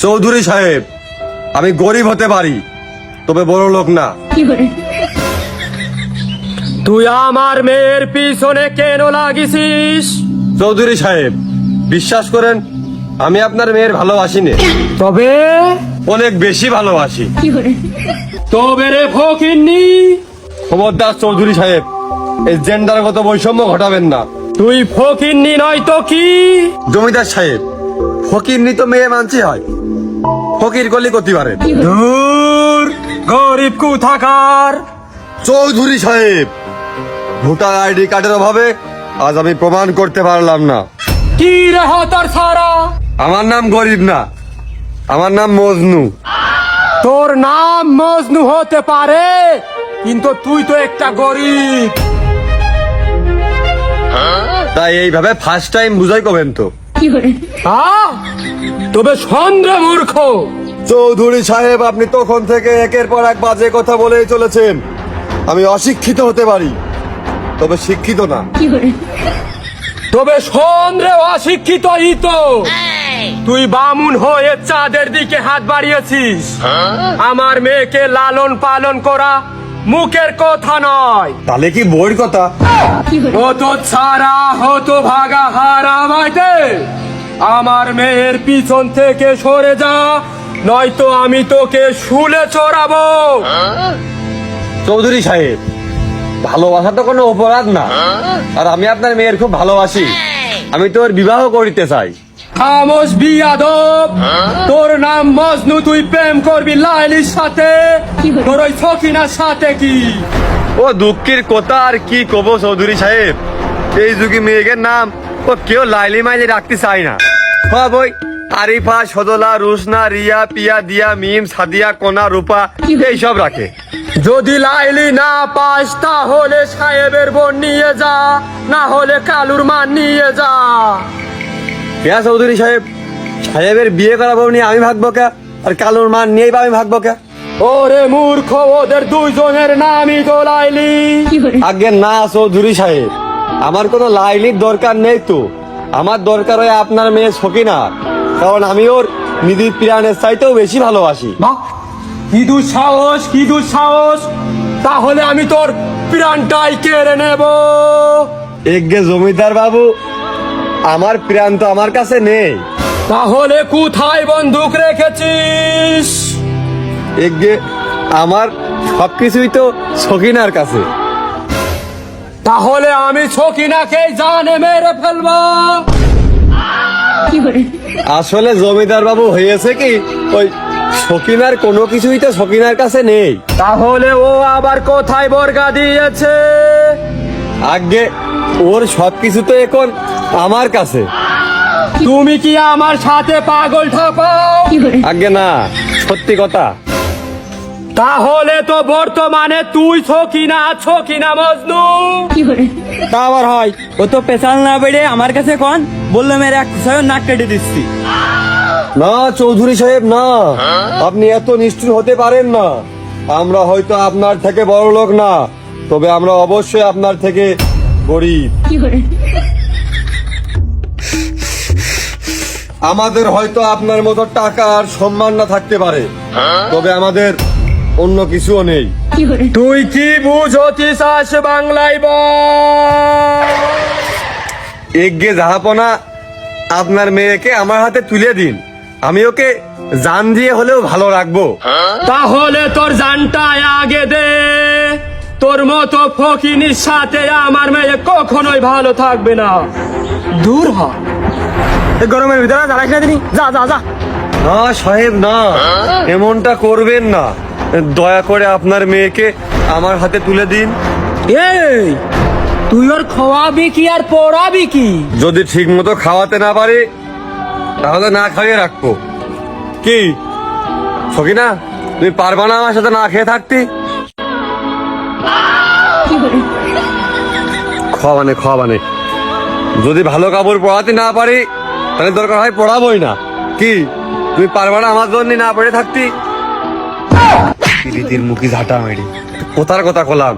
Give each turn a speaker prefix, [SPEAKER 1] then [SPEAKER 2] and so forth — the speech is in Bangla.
[SPEAKER 1] চৌধুরী সাহেব, আমি গরিব হতে পারি, তবে বড় লোক না।
[SPEAKER 2] তুই আমার মেয়ের পিছনে কেন লাগিস?
[SPEAKER 1] চৌধুরী সাহেব, বিশ্বাস করেন, আমি আপনার মেয়ের ভালোবাসি নে,
[SPEAKER 2] তবে
[SPEAKER 1] অনেক বেশি ভালোবাসি।
[SPEAKER 2] তবে রে ফকিন্নি,
[SPEAKER 1] খবরদার চৌধুরী সাহেব, এই জেন্ডারগত বৈষম্য ঘটাবেন না।
[SPEAKER 2] তুই ফকিন্নি নয় তো কি?
[SPEAKER 1] জমিদার সাহেব, ফকিরনি তো মেয়ে মানছি হয়, ফকির গলি করতে পারেন।
[SPEAKER 2] দূর, গরিব কোথাকার।
[SPEAKER 1] চৌধুরী সাহেব, ভোটার আইডি কার্ডের অভাবে আজ আমি প্রমাণ করতে পারলাম না।
[SPEAKER 2] কি রে হতার সারা?
[SPEAKER 1] আমার নাম গরিব না, আমার নাম মজনু।
[SPEAKER 2] তোর নাম মজনু হতে পারে, কিন্তু তুই তো একটা গরিব।
[SPEAKER 1] তাই এইভাবে ফার্স্ট টাইম বুঝাই করবেন তো।
[SPEAKER 2] তবে সন্দেহ মূর্খ।
[SPEAKER 1] চৌধুরী সাহেব, আপনি তখন থেকে একের পর এক বাজে কথা বলেই চলেছেন। আমি অশিক্ষিত হতে পারি, তবে শিক্ষিত না।
[SPEAKER 2] তবে সন্দেহ অশিক্ষিতই তো। তুই বামুন হয়ে চাঁদের দিকে হাত বাড়িয়েছিস। আমার মেয়েকে লালন পালন করা মুখের কথা নয়।
[SPEAKER 1] তাহলে কি বইয়ের কথা?
[SPEAKER 2] ও তো ছাড়া হতো ভাগা হারামাইতে। আমার মেয়ের পিছন থেকে সরে যা, নয়তো আমি তোকে শুলে চড়াবো।
[SPEAKER 1] চৌধুরী সাহেব, ভালোবাসা তো কোনো অপরাধ না, আর আমি আপনার মেয়ের খুব ভালোবাসি। আমি তোর বিবাহ করিতে চাই।
[SPEAKER 2] খামোশ বিয়াদব, তোর নাম মজনু, তুই প্রেম করবি লাইলির সাথে, তোর ওই সখিনার সাথে কি?
[SPEAKER 1] ও দুঃখের কথা, আর কি কব চৌধুরী সাহেব, এই যুগে মেয়েদের নাম ও কেউ লাইলি মাইলি রাখতে চায় না। বই আরিফা, সদলা, রুসনা, রিয়া, পিয়া, দিয়া, মিম, সাদিয়া, কোনা, রূপা এইসব রাখে।
[SPEAKER 2] যদি লাইলি না পাস তাহলে সাহেবের বোন নিয়ে যা, না হলে কালুর মান নিয়ে যা।
[SPEAKER 1] হ্যাঁ চৌধুরী সাহেব, সাহেবের বিয়ে করাবো নিয়ে আমি ভাগবো কে, আর কালুর মান নিয়েই বা আমি ভাগবো কে?
[SPEAKER 2] ওরে মূর্খ, ওদের দুইজনের নামই তো লাইলি।
[SPEAKER 1] আগে না চৌধুরী সাহেব, আমার কোনো লাইলির দরকার নেই তো। আমার দরকার হয় আপনার মেয়ে সকিনা, কারণ আমি ওর নিধির প্রাণের চাইতেও বেশি ভালোবাসি।
[SPEAKER 2] বাহ, কি দুঃসাহস, কি দুঃসাহস! তাহলে আমি তোর প্রাণটাই কেড়ে নেব।
[SPEAKER 1] এগে জমিদার বাবু, আমার প্রাণ তো আমার কাছে নেই।
[SPEAKER 2] তাহলে কোথায় বন্দুক রেখেছিস?
[SPEAKER 1] এগে আমার সবকিছুই তো সকিনার কাছে।
[SPEAKER 2] তাহলে আমি সকিনাকে জানে মেরে ফেলবো।
[SPEAKER 1] আসলে জমিদার বাবু হয়েছে কি, ওই সকিনার কোনো কিছুই তো সকিনার কাছে নেই।
[SPEAKER 2] তাহলে ও আবার কোথায় বর্গা দিয়েছে?
[SPEAKER 1] আগে ওর সবকিছু তো এখন আমার কাছে।
[SPEAKER 2] তুমি কি আমার সাথে পাগল ঠাপাও?
[SPEAKER 1] আগে না, সত্যি কথা।
[SPEAKER 2] তাহলে তো বর্তমানে তুই সকিনা, সকিনা মজনু।
[SPEAKER 3] তা আবার হয়? ও তো পেশাল না বেড়ে আমার কাছে কন বললো মেরে এক নাক কেটে দিচ্ছি।
[SPEAKER 1] না চৌধুরী সাহেব, না, আপনি এত নিষ্ঠুর হতে পারেন না। আমরা হয়তো আপনার থেকে বড় লোক না, তবে আমরা অবশ্যই আপনার থেকে গরিব। আমাদের হয়তো আপনার মতো টাকা আর সম্মান না থাকতে পারে, তবে আমাদের অন্য কিছুও নেই।
[SPEAKER 2] তুই কি বুঝতে চাস বাংলায় বল?
[SPEAKER 1] এগে জাহাপনা, আপনার মেয়েকে আমার হাতে তুলে দিন, আমি ওকে জান দিয়ে হলেও ভালো রাখবো।
[SPEAKER 2] তাহলে তোর জানটা আগে দে। তোর মতো ফকিনির সাথে আমার মেয়ে কখনোই ভালো থাকবে না। দূর হ।
[SPEAKER 3] গরমের ভিতরে জ্বালাস না তিনি, যা যা যা।
[SPEAKER 1] না সাহেব, না, এমনটা করবেন না। দয়া করে আপনার মেয়েকে আমার হাতে তুলে দিন।
[SPEAKER 3] এই তুই ওর খাওয়াবি কি আর পড়াবি কি?
[SPEAKER 1] যদি ঠিক মতো খাওয়াতে না পারি, তাহলে না খাইয়ে রাখবো। কি সকিনা, তুমি পারবা না আমার সাথে না খেয়ে থাকতে? খাওয়াবানে যদি ভালো কাপড় পরাতে না পারি, তাহলে দরকার হয় পড়াবোই না। কি তুমি পারবা না আমার জন্য না পড়ে থাকতি? রীতির মুখী ঝাঁটা মেরি কোথার কথা কলাম।